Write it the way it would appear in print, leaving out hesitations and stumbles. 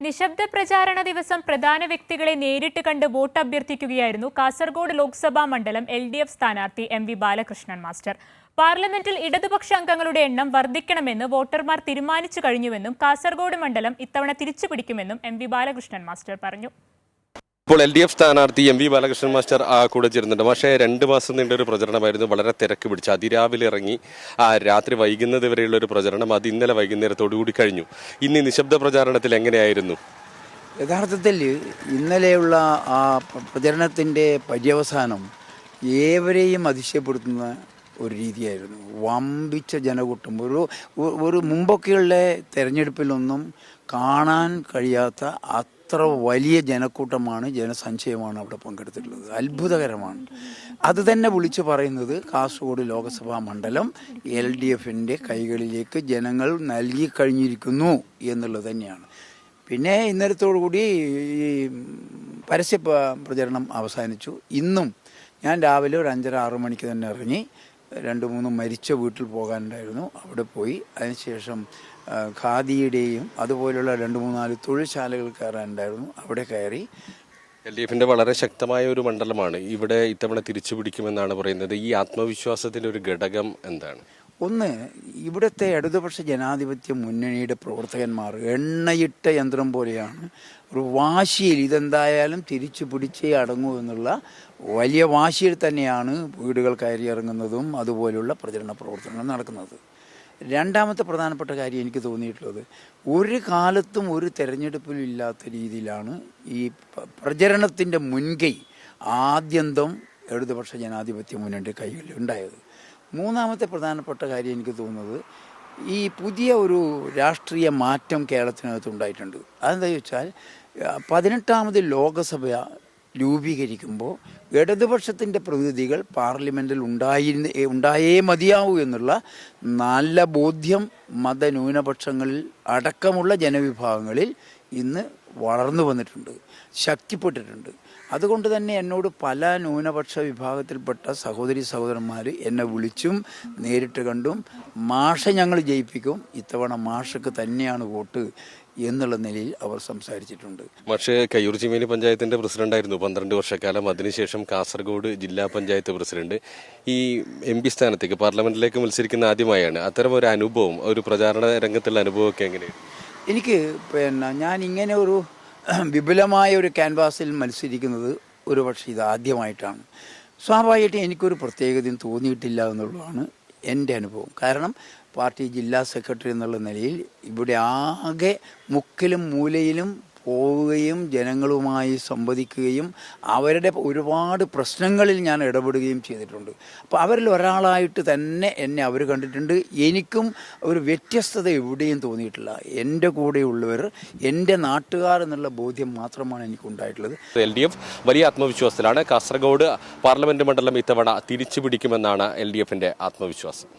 നിശബ്ദ പ്രചാരണ ദിവസം പ്രധാന വ്യക്തികളെ നേരിട്ട് കണ്ട് വോട്ട് അഭ്യർത്ഥിക്കുകയായിരുന്നു കാസർഗോഡ് ലോക്സഭാ മണ്ഡലം LDF സ്ഥാനാർത്ഥി MV ബാലകൃഷ്ണൻ മാസ്റ്റർ. പാർലമെന്റിൽ ഇടതുപക്ഷ അംഗങ്ങളുടെ എണ്ണം വർദ്ധിക്കണമെന്ന് വോട്ടർമാർ തീരുമാനിച്ചു കഴിഞ്ഞുവെന്നും കാസർഗോഡ് മണ്ഡലം ഇത്തവണ തിരിച്ചുപിടിക്കുമെന്നും MV ബാലകൃഷ്ണൻ മാസ്റ്റർ പറഞ്ഞു. ഇപ്പോൾ LDF സ്ഥാനാർത്ഥി MV ബാലകൃഷ്ണൻ മാസ്റ്റർ കൂടെ ചേരുന്നുണ്ട്. പക്ഷേ 2 മാസം നീണ്ടൊരു പ്രചരണമായിരുന്നു. വളരെ തിരക്ക് പിടിച്ച് അതിരാവിലെ ഇറങ്ങി രാത്രി വൈകുന്നത് വരെയുള്ള ഒരു പ്രചരണം അത് ഇന്നലെ വൈകുന്നേരത്തോടുകൂടി കഴിഞ്ഞു. ഇന്ന് നിശബ്ദ പ്രചാരണത്തിൽ എങ്ങനെയായിരുന്നു? യഥാർത്ഥത്തിൽ ഇന്നലെയുള്ള ആ പ്രചരണത്തിൻ്റെ പര്യവസാനം ഏവരെയും അതിശയപ്പെടുത്തുന്ന ഒരു രീതിയായിരുന്നു. വമ്പിച്ച ജനകൂട്ടം. ഒരു മുമ്പൊക്കെയുള്ള തെരഞ്ഞെടുപ്പിലൊന്നും കാണാൻ കഴിയാത്ത അത്ര വലിയ ജനക്കൂട്ടമാണ്, ജനസഞ്ചയമാണ് അവിടെ പങ്കെടുത്തിട്ടുള്ളത്. അത്ഭുതകരമാണ്. അത് തന്നെ വിളിച്ചു പറയുന്നത് കാസർഗോഡ് ലോക്സഭാ മണ്ഡലം LDFിൻ്റെ കൈകളിലേക്ക് ജനങ്ങൾ നൽകിക്കഴിഞ്ഞിരിക്കുന്നു എന്നുള്ളത് തന്നെയാണ്. പിന്നെ ഇന്നലത്തോടുകൂടി ഈ പരസ്യ പ്രചരണം അവസാനിച്ചു. ഇന്നും ഞാൻ രാവിലെ ഒരു 5:30-6 മണിക്ക് തന്നെ ഇറങ്ങി 2-3 മരിച്ച വീട്ടിൽ പോകാനുണ്ടായിരുന്നു. അവിടെ പോയി അതിനുശേഷം ഖാദിയുടെയും അതുപോലുള്ള 2-3-4 തൊഴിൽശാലകൾ കയറാനുണ്ടായിരുന്നു. അവിടെ കയറി. LDFിൻ്റെ വളരെ ശക്തമായ ഒരു മണ്ഡലമാണ്. ഇവിടെ ഇത്തവണ തിരിച്ചു പിടിക്കുമെന്നാണ് പറയുന്നത്. ഈ ആത്മവിശ്വാസത്തിൻ്റെ ഒരു ഘടകം എന്താണ്? ഒന്ന്, ഇവിടുത്തെ ഇടതുപക്ഷ ജനാധിപത്യ മുന്നണിയുടെ പ്രവർത്തകന്മാർ എണ്ണയിട്ട യന്ത്രം പോലെയാണ്. ഒരു വാശിയിൽ ഇതെന്തായാലും തിരിച്ചു പിടിച്ചേ അടങ്ങൂ എന്നുള്ള വലിയ വാശിയിൽ തന്നെയാണ് വീടുകൾ കയറിയിറങ്ങുന്നതും അതുപോലുള്ള പ്രചരണ പ്രവർത്തനങ്ങൾ നടക്കുന്നത്. രണ്ടാമത്തെ പ്രധാനപ്പെട്ട കാര്യം എനിക്ക് തോന്നിയിട്ടുള്ളത്, ഒരു കാലത്തും ഒരു തെരഞ്ഞെടുപ്പിലും ഇല്ലാത്ത രീതിയിലാണ് ഈ പ്രചരണത്തിൻ്റെ മുൻകൈ ആദ്യന്തം ഇടതുപക്ഷ ജനാധിപത്യ മുന്നണിയുടെ കൈകളിൽ ഉണ്ടായത്. മൂന്നാമത്തെ പ്രധാനപ്പെട്ട കാര്യം എനിക്ക് തോന്നുന്നത്, ഈ പുതിയ ഒരു രാഷ്ട്രീയ മാറ്റം കേരളത്തിനകത്ത് ഉണ്ടായിട്ടുണ്ട്. അതെന്താ ചോദിച്ചാൽ 18ാമത് ലോകസഭ രൂപീകരിക്കുമ്പോൾ ഇടതുപക്ഷത്തിൻ്റെ പ്രതിനിധികൾ പാർലമെൻറ്റിൽ ഉണ്ടായേ മതിയാവൂ എന്നുള്ള നല്ല ബോധ്യം മതന്യൂനപക്ഷങ്ങളിൽ അടക്കമുള്ള ജനവിഭാഗങ്ങളിൽ ഇന്ന് വളർന്നു വന്നിട്ടുണ്ട്, ശക്തിപ്പെട്ടിട്ടുണ്ട്. അതുകൊണ്ട് തന്നെ എന്നോട് പല ന്യൂനപക്ഷ വിഭാഗത്തിൽപ്പെട്ട സഹോദരന്മാർ എന്നെ വിളിച്ചും നേരിട്ട് കണ്ടും മാഷെ ഞങ്ങൾ ജയിപ്പിക്കും, ഇത്തവണ മാഷക്ക് തന്നെയാണ് വോട്ട് എന്നുള്ള നിലയിൽ അവർ സംസാരിച്ചിട്ടുണ്ട്. പക്ഷേ കയ്യൂർ ചീമേനി പഞ്ചായത്തിൻ്റെ പ്രസിഡന്റായിരുന്നു 12 വർഷക്കാലം. അതിനുശേഷം കാസർഗോഡ് ജില്ലാ പഞ്ചായത്ത് പ്രസിഡന്റ്. ഈ MP സ്ഥാനത്തേക്ക് പാർലമെന്റിലേക്ക് മത്സരിക്കുന്ന ആദ്യമായാണ്. അത്തരം ഒരു അനുഭവം, ഒരു പ്രചാരണ രംഗത്തുള്ള അനുഭവമൊക്കെ എങ്ങനെയാണ്? എനിക്ക് ഞാൻ ഇങ്ങനെ ഒരു വിപുലമായ ഒരു ക്യാൻവാസിൽ മത്സരിക്കുന്നത് ഒരു പക്ഷേ ഇത് ആദ്യമായിട്ടാണ്. സ്വാഭാവികമായിട്ടും എനിക്കൊരു പ്രത്യേകതയും തോന്നിയിട്ടില്ല എന്നുള്ളതാണ് എൻ്റെ അനുഭവം. കാരണം പാർട്ടി ജില്ലാ സെക്രട്ടറി എന്നുള്ള നിലയിൽ ഇവിടെ ആകെ മുക്കിലും മൂലയിലും പോവുകയും ജനങ്ങളുമായി സംവദിക്കുകയും അവരുടെ ഒരുപാട് പ്രശ്നങ്ങളിൽ ഞാൻ ഇടപെടുകയും ചെയ്തിട്ടുണ്ട്. അപ്പോൾ അവരിൽ ഒരാളായിട്ട് തന്നെ എന്നെ അവർ കണ്ടിട്ടുണ്ട്. എനിക്കും ഒരു വ്യത്യസ്തത എവിടെയും തോന്നിയിട്ടില്ല. എൻ്റെ കൂടെയുള്ളവർ എൻ്റെ നാട്ടുകാർ എന്നുള്ള ബോധ്യം മാത്രമാണ് എനിക്കുണ്ടായിട്ടുള്ളത്. LDF വലിയ ആത്മവിശ്വാസത്തിലാണ്. കാസർഗോഡ് പാർലമെന്റ് മണ്ഡലം ഇത്തവണ തിരിച്ചു പിടിക്കുമെന്നാണ് LDFിൻ്റെ ആത്മവിശ്വാസം.